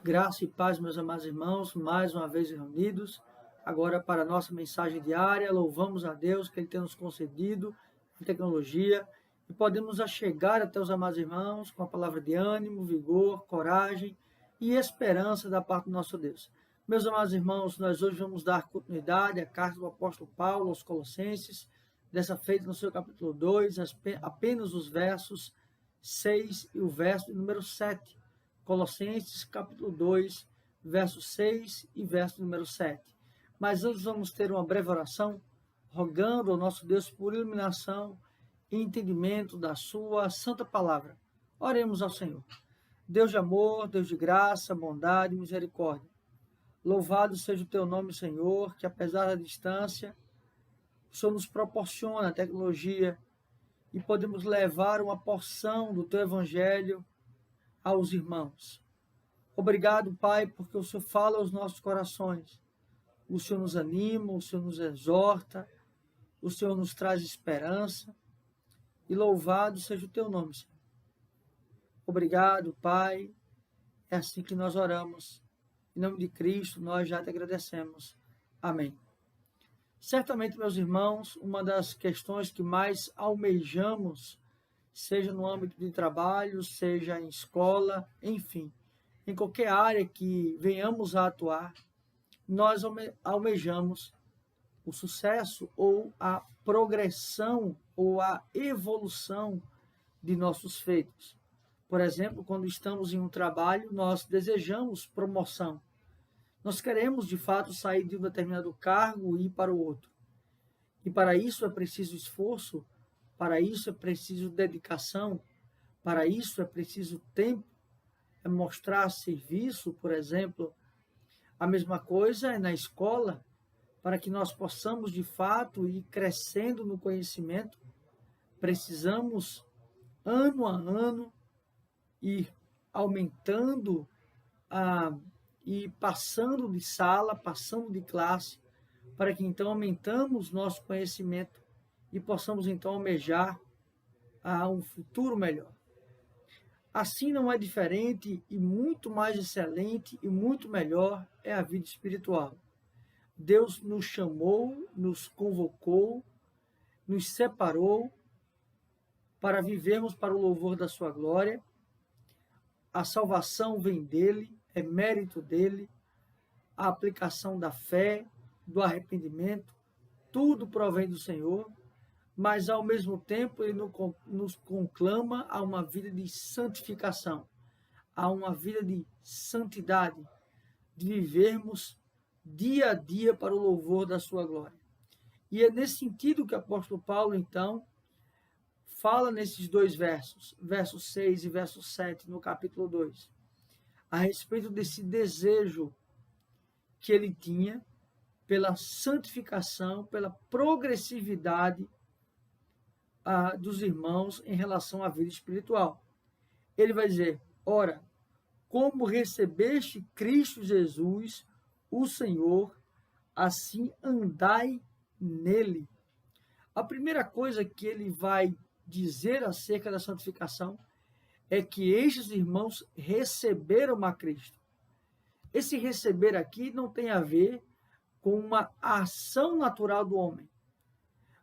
Graça e paz, meus amados irmãos, mais uma vez reunidos, agora para a nossa mensagem diária. Louvamos a Deus que Ele tem nos concedido a tecnologia e podemos chegar até os amados irmãos com a palavra de ânimo, vigor, coragem e esperança da parte do nosso Deus. Meus amados irmãos, nós hoje vamos dar continuidade à carta do apóstolo Paulo aos Colossenses, dessa feita no seu capítulo 2, apenas os versos 6 e o verso número 7. Colossenses, capítulo 2, verso 6 e verso número 7. Mas antes vamos ter uma breve oração, rogando ao nosso Deus por iluminação e entendimento da sua santa palavra. Oremos ao Senhor. Deus de amor, Deus de graça, bondade e misericórdia. Louvado seja o teu nome, Senhor, que apesar da distância, o Senhor nos proporciona a tecnologia e podemos levar uma porção do teu evangelho aos irmãos. Obrigado, Pai, porque o Senhor fala aos nossos corações. O Senhor nos anima, o Senhor nos exorta, o Senhor nos traz esperança. E louvado seja o teu nome, Senhor. Obrigado, Pai. É assim que nós oramos. Em nome de Cristo, nós já te agradecemos. Amém. Certamente, meus irmãos, uma das questões que mais almejamos, seja no âmbito de trabalho, seja em escola, enfim, em qualquer área que venhamos a atuar, nós almejamos o sucesso ou a progressão ou a evolução de nossos feitos. Por exemplo, quando estamos em um trabalho, nós desejamos promoção. Nós queremos, de fato, sair de um determinado cargo e ir para o outro. E para isso é preciso esforço, para isso é preciso dedicação, para isso é preciso tempo, é mostrar serviço, por exemplo. A mesma coisa é na escola, para que nós possamos, de fato, ir crescendo no conhecimento, precisamos, ano a ano, ir aumentando e passando de sala, passando de classe, para que então aumentamos nosso conhecimento e possamos então almejar a um futuro melhor. Assim não é diferente e muito mais excelente e muito melhor é a vida espiritual. Deus nos chamou, nos convocou, nos separou para vivermos para o louvor da sua glória. A salvação vem dele, é mérito dele, a aplicação da fé, do arrependimento, tudo provém do Senhor, mas ao mesmo tempo ele nos conclama a uma vida de santificação, a uma vida de santidade, de vivermos dia a dia para o louvor da sua glória. E é nesse sentido que o apóstolo Paulo, então, fala nesses dois versos, verso 6 e verso 7, no capítulo 2, a respeito desse desejo que ele tinha pela santificação, pela progressividade dos irmãos em relação à vida espiritual. Ele vai dizer, ora, como recebeste Cristo Jesus, o Senhor, assim andai nele. A primeira coisa que ele vai dizer acerca da santificação é que estes irmãos receberam a Cristo. Esse receber aqui não tem a ver com uma ação natural do homem,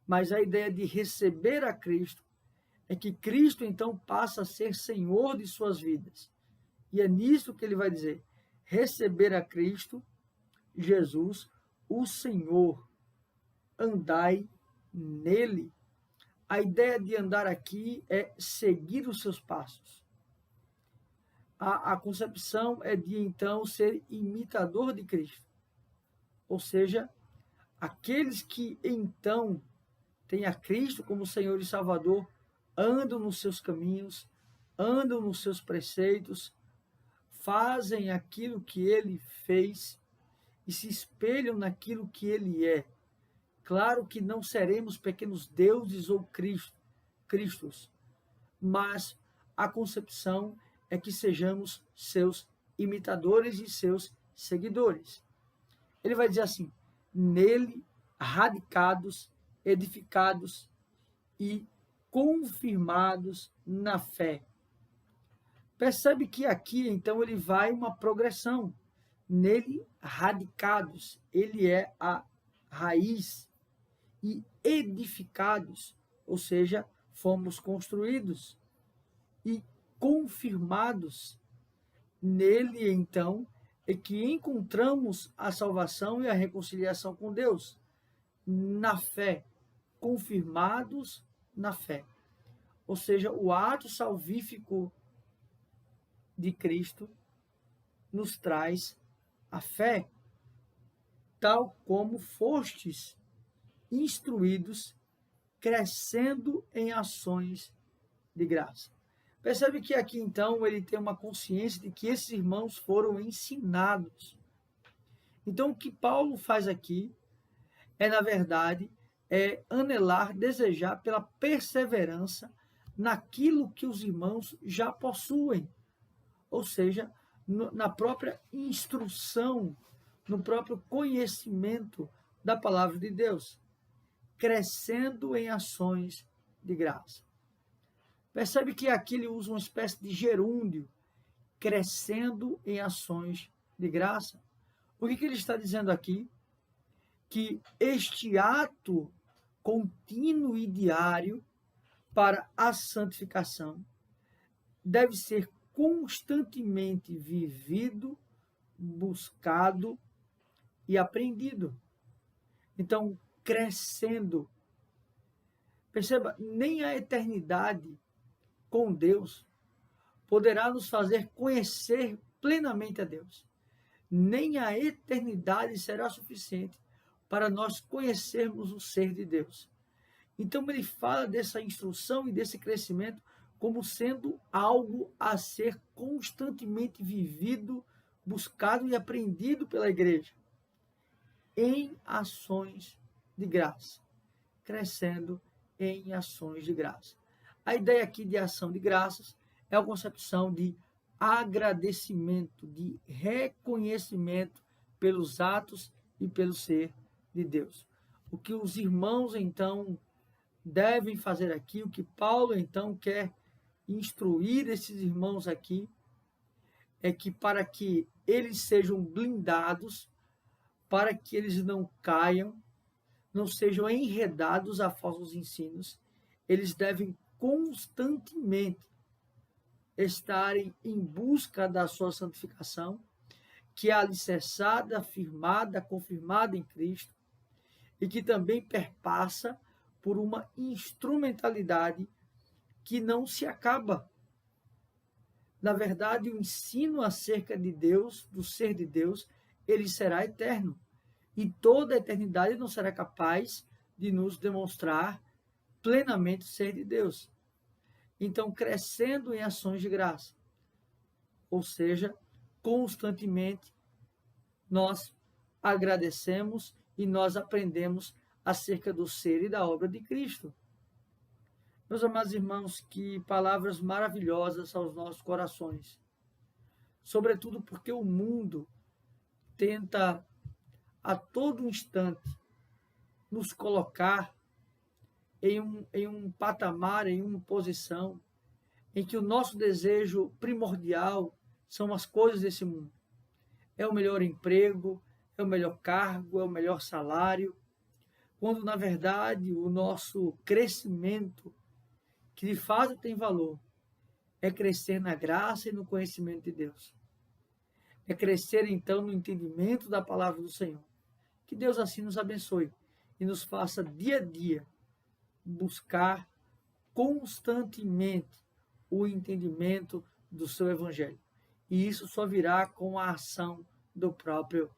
mas a ideia de receber a Cristo é que Cristo então passa a ser Senhor de suas vidas. E é nisso que ele vai dizer, receber a Cristo, Jesus, o Senhor, andai nele. A ideia de andar aqui é seguir os seus passos. A concepção é de então ser imitador de Cristo. Ou seja, aqueles que então têm a Cristo como Senhor e Salvador, andam nos seus caminhos, andam nos seus preceitos, fazem aquilo que ele fez e se espelham naquilo que ele é. Claro que não seremos pequenos deuses ou cristos, mas a concepção é que sejamos seus imitadores e seus seguidores. Ele vai dizer assim, nele radicados, edificados e confirmados na fé. Percebe que aqui, então, ele vai uma progressão. Nele, radicados, ele é a raiz, e edificados, ou seja, fomos construídos e confirmados. Nele, então, é que encontramos a salvação e a reconciliação com Deus, na fé, confirmados na fé. Ou seja, o ato salvífico de Cristo nos traz a fé, tal como fostes instruídos, crescendo em ações de graça. Percebe que aqui, então, ele tem uma consciência de que esses irmãos foram ensinados. Então, o que Paulo faz aqui é, na verdade, anelar, desejar pela perseverança naquilo que os irmãos já possuem, ou seja, na própria instrução, no próprio conhecimento da palavra de Deus, crescendo em ações de graça. Percebe que aqui ele usa uma espécie de gerúndio, crescendo em ações de graça. O que ele está dizendo aqui? Que este ato contínuo e diário para a santificação deve ser constantemente vivido, buscado e aprendido. Então, crescendo. Perceba, nem a eternidade com Deus poderá nos fazer conhecer plenamente a Deus. Nem a eternidade será suficiente para nós conhecermos o ser de Deus. Então ele fala dessa instrução e desse crescimento como sendo algo a ser constantemente vivido, buscado e aprendido pela igreja, em ações de graça, crescendo em ações de graça. A ideia aqui de ação de graças é a concepção de agradecimento, de reconhecimento pelos atos e pelo ser de Deus. O que os irmãos, então, devem fazer aqui, o que Paulo, então, quer instruir esses irmãos aqui, é que para que eles sejam blindados, para que eles não caiam, não sejam enredados a falsos ensinos, eles devem constantemente estarem em busca da sua santificação, que é alicerçada, firmada, confirmada em Cristo, e que também perpassa por uma instrumentalidade que não se acaba. Na verdade, o ensino acerca de Deus, do ser de Deus, ele será eterno. E toda a eternidade não será capaz de nos demonstrar plenamente o ser de Deus. Então, crescendo em ações de graça. Ou seja, constantemente nós agradecemos e nós aprendemos acerca do ser e da obra de Cristo. Meus amados irmãos, que palavras maravilhosas aos nossos corações. Sobretudo porque o mundo tenta a todo instante nos colocar em um patamar, em uma posição em que o nosso desejo primordial são as coisas desse mundo. É o melhor emprego, é o melhor cargo, é o melhor salário, quando, na verdade, o nosso crescimento, que de fato tem valor, é crescer na graça e no conhecimento de Deus. É crescer, então, no entendimento da palavra do Senhor. Que Deus assim nos abençoe e nos faça dia a dia buscar constantemente o entendimento do seu evangelho. E isso só virá com a ação do próprio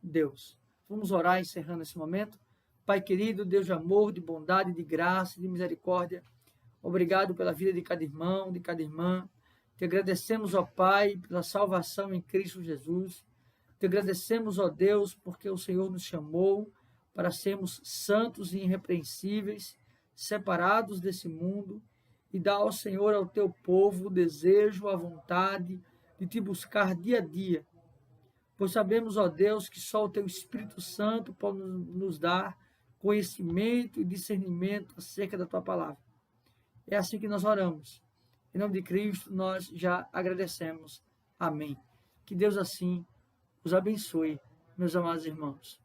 Deus. Vamos orar encerrando esse momento. Pai querido, Deus de amor, de bondade, de graça, de misericórdia, obrigado pela vida de cada irmão, de cada irmã. Te agradecemos, ó Pai, pela salvação em Cristo Jesus. Te agradecemos, ó Deus, porque o Senhor nos chamou para sermos santos e irrepreensíveis, separados desse mundo, e dá ao Senhor, ao teu povo, o desejo, a vontade de te buscar dia a dia. Pois sabemos, ó Deus, que só o teu Espírito Santo pode nos dar conhecimento e discernimento acerca da tua palavra. É assim que nós oramos, Em nome de Cristo, nós já agradecemos. Amém. Que Deus assim os abençoe, meus amados irmãos.